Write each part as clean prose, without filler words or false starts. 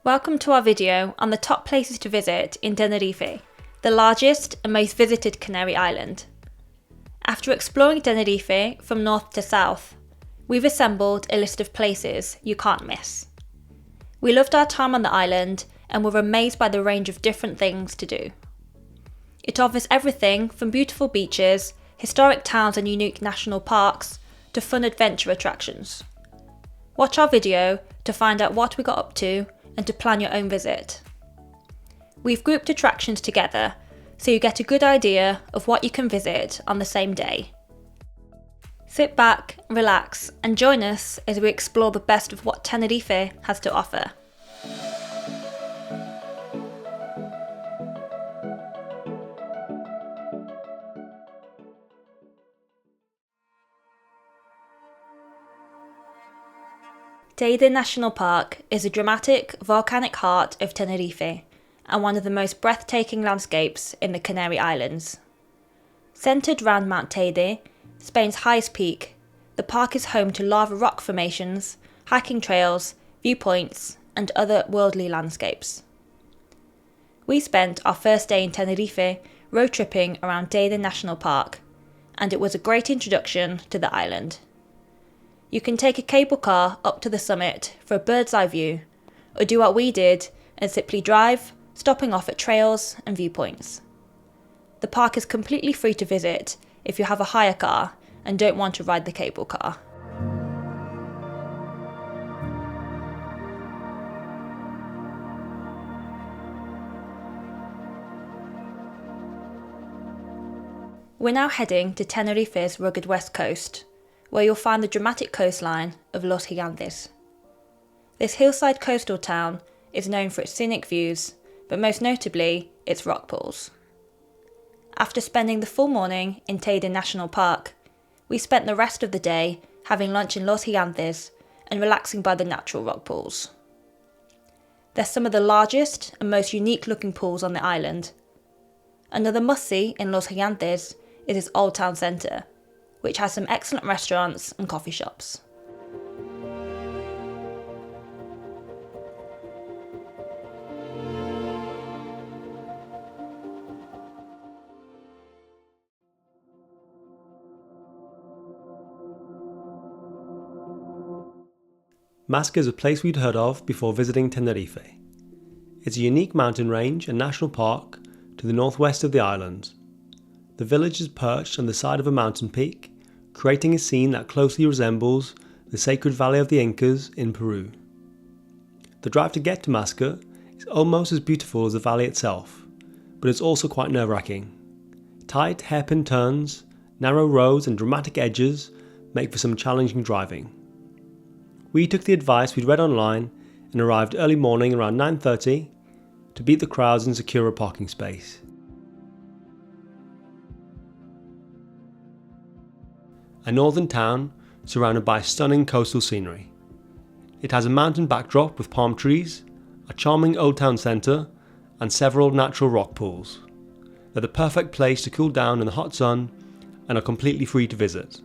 Welcome to our video on the top places to visit in Tenerife, the largest and most visited Canary Island. After exploring Tenerife from north to south, we've assembled a list of places you can't miss. We loved our time on the island and were amazed by the range of different things to do. It offers everything from beautiful beaches, historic towns and unique national parks, to fun adventure attractions. Watch our video to find out what we got up to and to plan your own visit. We've grouped attractions together so you get a good idea of what you can visit on the same day. Sit back, relax, and join us as we explore the best of what Tenerife has to offer. Teide National Park is a dramatic, volcanic heart of Tenerife and one of the most breathtaking landscapes in the Canary Islands. Centred round Mount Teide, Spain's highest peak, the park is home to lava rock formations, hiking trails, viewpoints, and other worldly landscapes. We spent our first day in Tenerife road tripping around Teide National Park, and it was a great introduction to the island. You can take a cable car up to the summit for a bird's eye view, or do what we did and simply drive, stopping off at trails and viewpoints. The park is completely free to visit if you have a hire car and don't want to ride the cable car. We're now heading to Tenerife's rugged west coast, where you'll find the dramatic coastline of Los Gigantes. This hillside coastal town is known for its scenic views, but most notably its rock pools. After spending the full morning in Teide National Park, we spent the rest of the day having lunch in Los Gigantes and relaxing by the natural rock pools. They're some of the largest and most unique looking pools on the island. Another must-see in Los Gigantes is its Old Town Centre, which has some excellent restaurants and coffee shops. Masca is a place we'd heard of before visiting Tenerife. It's a unique mountain range and national park to the northwest of the island. The village is perched on the side of a mountain peak, creating a scene that closely resembles the sacred Valley of the Incas in Peru. The drive to get to Masca is almost as beautiful as the valley itself, but it's also quite nerve-wracking. Tight, hairpin turns, narrow roads and dramatic edges make for some challenging driving. We took the advice we'd read online and arrived early morning around 9:30 to beat the crowds and secure a parking space. A northern town surrounded by stunning coastal scenery. It has a mountain backdrop with palm trees, a charming old town centre, and several natural rock pools. They're the perfect place to cool down in the hot sun and are completely free to visit.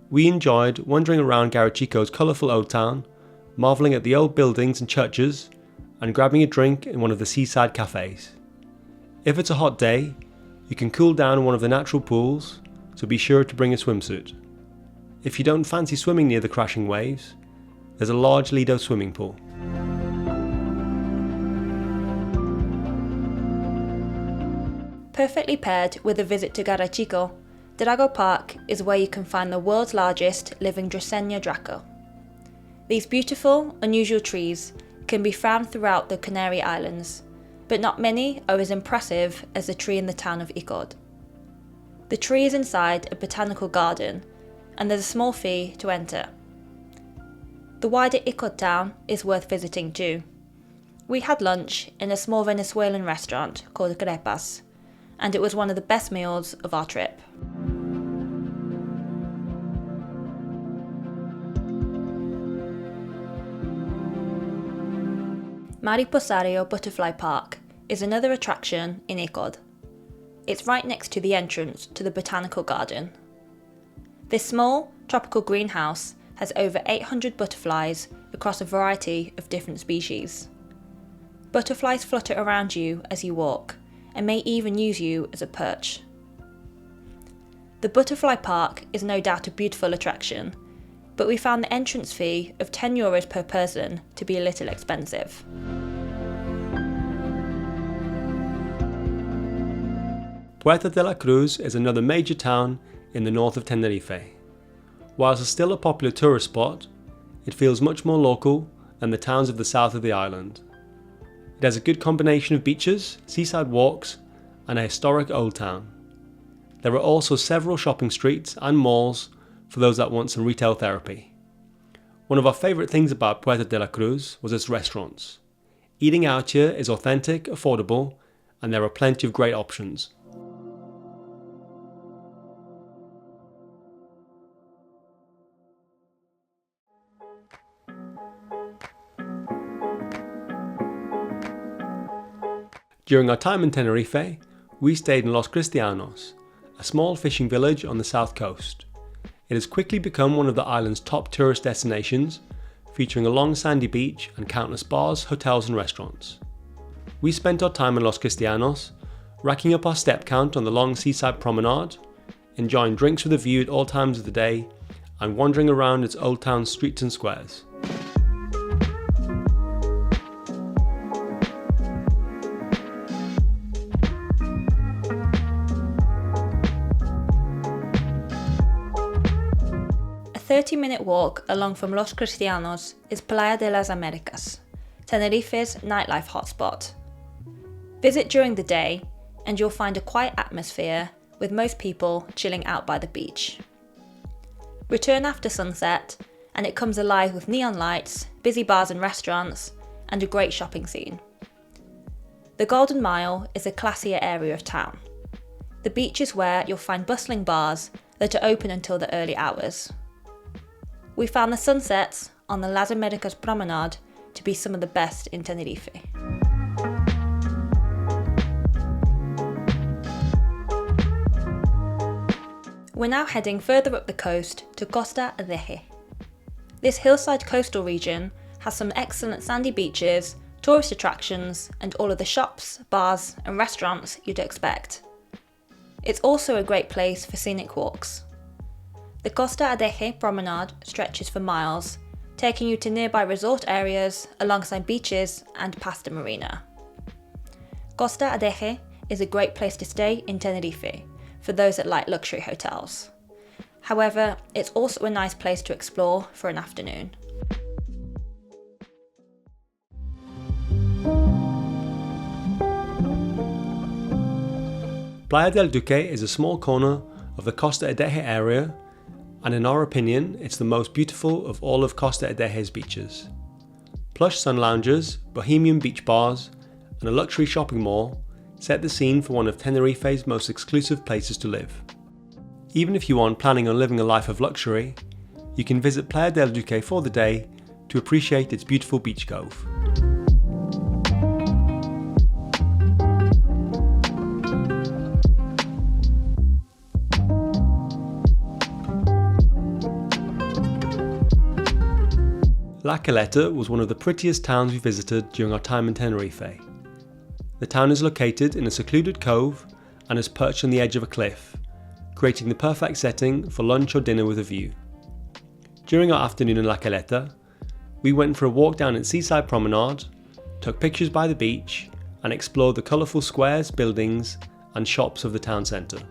We enjoyed wandering around Garachico's colourful old town, marvelling at the old buildings and churches, and grabbing a drink in one of the seaside cafes. If it's a hot day, you can cool down in one of the natural pools, so be sure to bring a swimsuit. If you don't fancy swimming near the crashing waves, there's a large Lido swimming pool. Perfectly paired with a visit to Garachico, Drago Park is where you can find the world's largest living Dracaena Draco. These beautiful, unusual trees can be found throughout the Canary Islands, but not many are as impressive as the tree in the town of Icod. The tree is inside a botanical garden, and there's a small fee to enter. The wider Icod town is worth visiting too. We had lunch in a small Venezuelan restaurant called Crepas, and it was one of the best meals of our trip. Mariposario Butterfly Park is another attraction in Icod. It's right next to the entrance to the botanical garden. This small, tropical greenhouse has over 800 butterflies across a variety of different species. Butterflies flutter around you as you walk, and may even use you as a perch. The Butterfly Park is no doubt a beautiful attraction, but we found the entrance fee of €10 per person to be a little expensive. Puerto de la Cruz is another major town in the north of Tenerife. Whilst still a popular tourist spot, it feels much more local than the towns of the south of the island. It has a good combination of beaches, seaside walks, and a historic old town. There are also several shopping streets and malls for those that want some retail therapy. One of our favourite things about Puerto de la Cruz was its restaurants. Eating out here is authentic, affordable, and there are plenty of great options. During our time in Tenerife, we stayed in Los Cristianos, a small fishing village on the south coast. It has quickly become one of the island's top tourist destinations, featuring a long sandy beach and countless bars, hotels and restaurants. We spent our time in Los Cristianos, racking up our step count on the long seaside promenade, enjoying drinks with a view at all times of the day, and wandering around its old town streets and squares. A 30-minute walk along from Los Cristianos is Playa de Las Américas, Tenerife's nightlife hotspot. Visit during the day and you'll find a quiet atmosphere with most people chilling out by the beach. Return after sunset and it comes alive with neon lights, busy bars and restaurants, and a great shopping scene. The Golden Mile is a classier area of town. The beach is where you'll find bustling bars that are open until the early hours. We found the sunsets on the Las Américas promenade to be some of the best in Tenerife. We're now heading further up the coast to Costa Adeje. This hillside coastal region has some excellent sandy beaches, tourist attractions, and all of the shops, bars, and restaurants you'd expect. It's also a great place for scenic walks. The Costa Adeje promenade stretches for miles, taking you to nearby resort areas alongside beaches and past a marina. Costa Adeje is a great place to stay in Tenerife for those that like luxury hotels. However, it's also a nice place to explore for an afternoon. Playa del Duque is a small corner of the Costa Adeje area, and in our opinion, it's the most beautiful of all of Costa Adeje's beaches. Plush sun lounges, bohemian beach bars, and a luxury shopping mall set the scene for one of Tenerife's most exclusive places to live. Even if you aren't planning on living a life of luxury, you can visit Playa del Duque for the day to appreciate its beautiful beach cove. La Caleta was one of the prettiest towns we visited during our time in Tenerife. The town is located in a secluded cove and is perched on the edge of a cliff, creating the perfect setting for lunch or dinner with a view. During our afternoon in La Caleta, we went for a walk down its seaside promenade, took pictures by the beach, and explored the colourful squares, buildings, and shops of the town centre.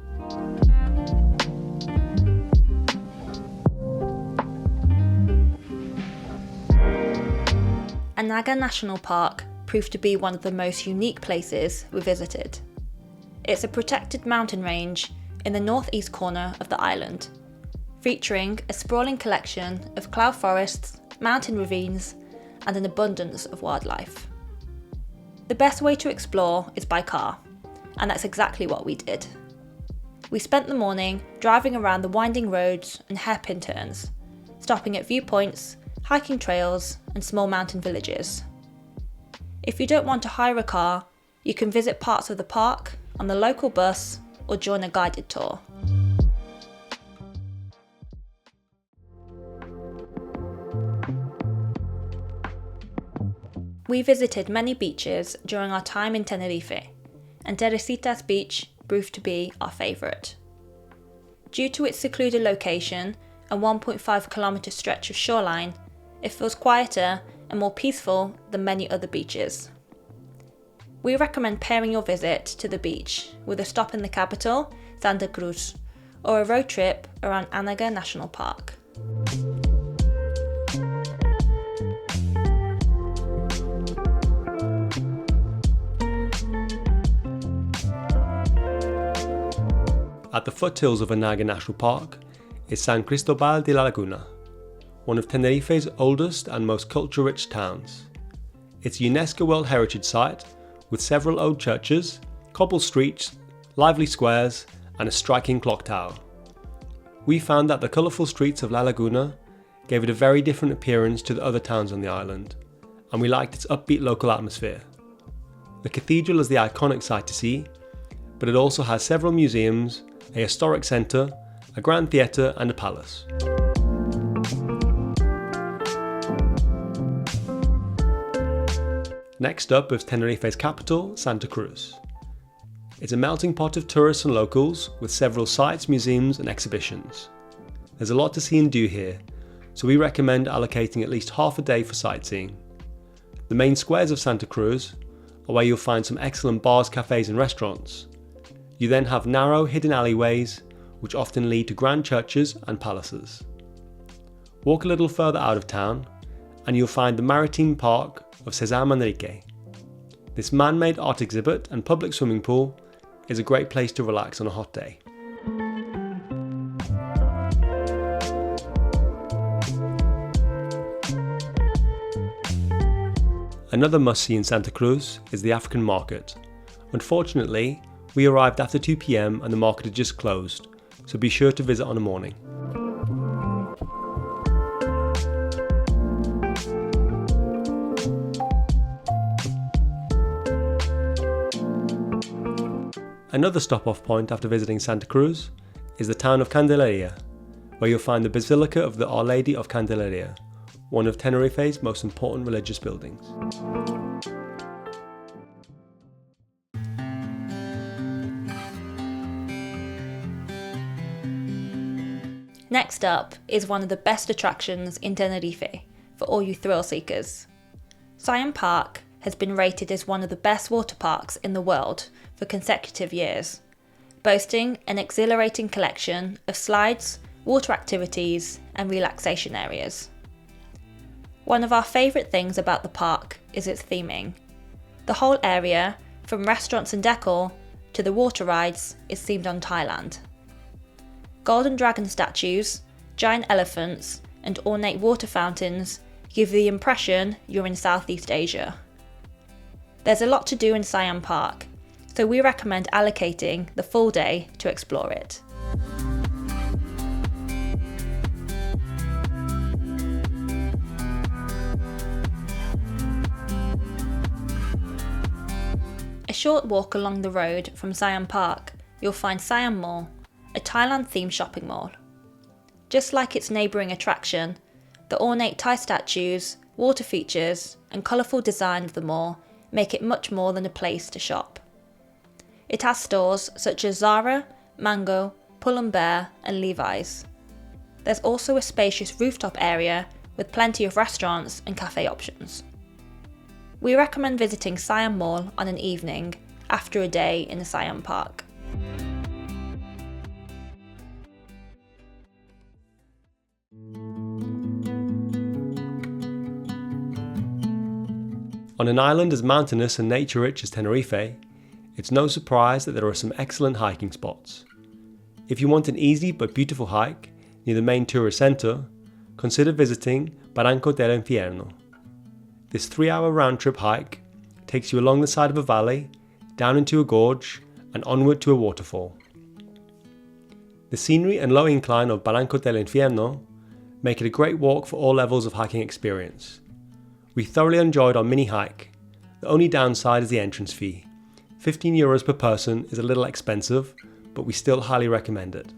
Anaga National Park proved to be one of the most unique places we visited. It's a protected mountain range in the northeast corner of the island, featuring a sprawling collection of cloud forests, mountain ravines, and an abundance of wildlife. The best way to explore is by car, and that's exactly what we did. We spent the morning driving around the winding roads and hairpin turns, stopping at viewpoints, hiking trails, and small mountain villages. If you don't want to hire a car, you can visit parts of the park on the local bus or join a guided tour. We visited many beaches during our time in Tenerife, and Teresitas Beach proved to be our favourite. Due to its secluded location and 1.5 kilometre stretch of shoreline, it feels quieter and more peaceful than many other beaches. We recommend pairing your visit to the beach with a stop in the capital, Santa Cruz, or a road trip around Anaga National Park. At the foothills of Anaga National Park is San Cristóbal de La Laguna, one of Tenerife's oldest and most culture-rich towns. It's a UNESCO World Heritage Site with several old churches, cobbled streets, lively squares, and a striking clock tower. We found that the colourful streets of La Laguna gave it a very different appearance to the other towns on the island, and we liked its upbeat local atmosphere. The cathedral is the iconic sight to see, but it also has several museums, a historic centre, a grand theatre and a palace. Next up is Tenerife's capital, Santa Cruz. It's a melting pot of tourists and locals with several sites, museums and exhibitions. There's a lot to see and do here, so we recommend allocating at least half a day for sightseeing. The main squares of Santa Cruz are where you'll find some excellent bars, cafes and restaurants. You then have narrow, hidden alleyways, which often lead to grand churches and palaces. Walk a little further out of town, and you'll find the Maritime Park of Siam Park. This man-made art exhibit and public swimming pool is a great place to relax on a hot day. Another must-see in Santa Cruz is the African market. Unfortunately, we arrived after 2 p.m. and the market had just closed, so be sure to visit on a morning. Another stop-off point after visiting Santa Cruz is the town of Candelaria, where you'll find the Basilica of the Our Lady of Candelaria, one of Tenerife's most important religious buildings. Next up is one of the best attractions in Tenerife for all you thrill seekers. Siam Park has been rated as one of the best water parks in the world for consecutive years, boasting an exhilarating collection of slides, water activities and relaxation areas. One of our favourite things about the park is its theming. The whole area, from restaurants and decor to the water rides, is themed on Thailand. Golden dragon statues, giant elephants and ornate water fountains give the impression you're in Southeast Asia. There's a lot to do in Siam Park, so we recommend allocating the full day to explore it. A short walk along the road from Siam Park, you'll find Siam Mall, a Thailand-themed shopping mall. Just like its neighbouring attraction, the ornate Thai statues, water features and colourful design of the mall make it much more than a place to shop. It has stores such as Zara, Mango, Pull & Bear and Levi's. There's also a spacious rooftop area with plenty of restaurants and cafe options. We recommend visiting Siam Mall on an evening after a day in the Siam Park. On an island as mountainous and nature-rich as Tenerife, it's no surprise that there are some excellent hiking spots. If you want an easy but beautiful hike near the main tourist centre, consider visiting Barranco del Infierno. This 3-hour round-trip hike takes you along the side of a valley, down into a gorge, and onward to a waterfall. The scenery and low incline of Barranco del Infierno make it a great walk for all levels of hiking experience. We thoroughly enjoyed our mini hike. The only downside is the entrance fee. €15 per person is a little expensive, but we still highly recommend it.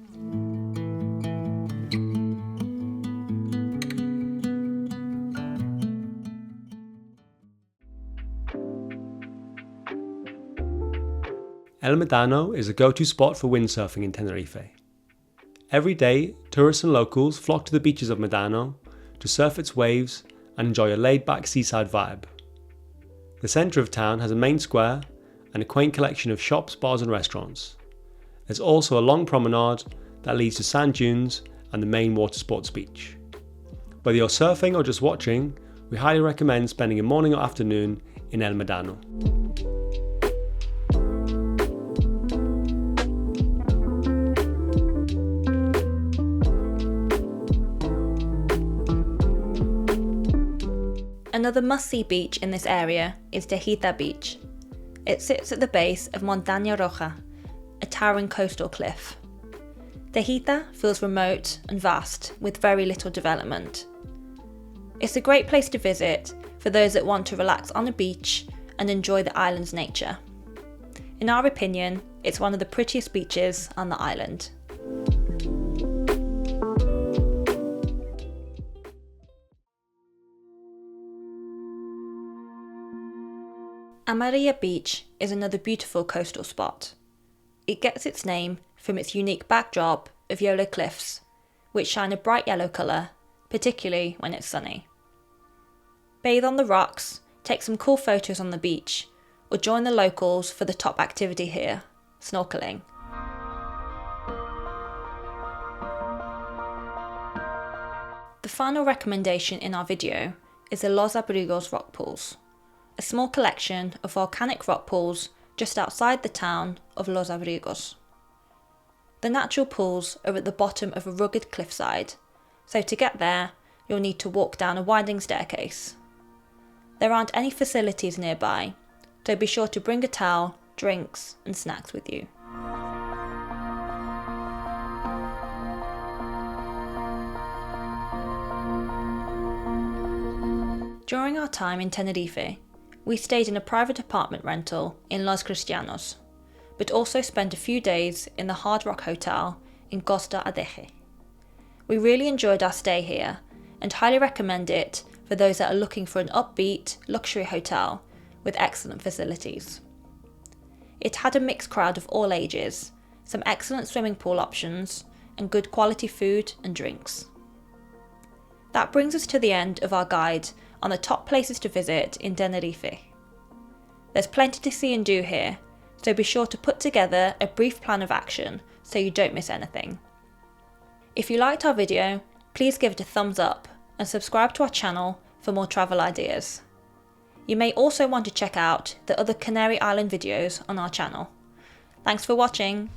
El Médano is a go-to spot for windsurfing in Tenerife. Every day, tourists and locals flock to the beaches of Médano to surf its waves and enjoy a laid-back seaside vibe. The centre of town has a main square and a quaint collection of shops, bars and restaurants. There's also a long promenade that leads to sand dunes and the main water sports beach. Whether you're surfing or just watching, we highly recommend spending a morning or afternoon in El Médano. Another must-see beach in this area is Teide Beach. It sits at the base of Montaña Roja, a towering coastal cliff. Teide feels remote and vast with very little development. It's a great place to visit for those that want to relax on a beach and enjoy the island's nature. In our opinion, it's one of the prettiest beaches on the island. Amarilla Beach is another beautiful coastal spot. It gets its name from its unique backdrop of yellow cliffs, which shine a bright yellow colour, particularly when it's sunny. Bathe on the rocks, take some cool photos on the beach, or join the locals for the top activity here, snorkeling. The final recommendation in our video is the Los Abrigos rock pools, a small collection of volcanic rock pools just outside the town of Los Abrigos. The natural pools are at the bottom of a rugged cliffside, so to get there, you'll need to walk down a winding staircase. There aren't any facilities nearby, so be sure to bring a towel, drinks, and snacks with you. During our time in Tenerife, we stayed in a private apartment rental in Los Cristianos, but also spent a few days in the Hard Rock Hotel in Costa Adeje. We really enjoyed our stay here and highly recommend it for those that are looking for an upbeat, luxury hotel with excellent facilities. It had a mixed crowd of all ages, some excellent swimming pool options, and good quality food and drinks. That brings us to the end of our guide on the top places to visit in Tenerife. There's plenty to see and do here, so be sure to put together a brief plan of action so you don't miss anything. If you liked our video, please give it a thumbs up and subscribe to our channel for more travel ideas. You may also want to check out the other Canary Island videos on our channel. Thanks for watching!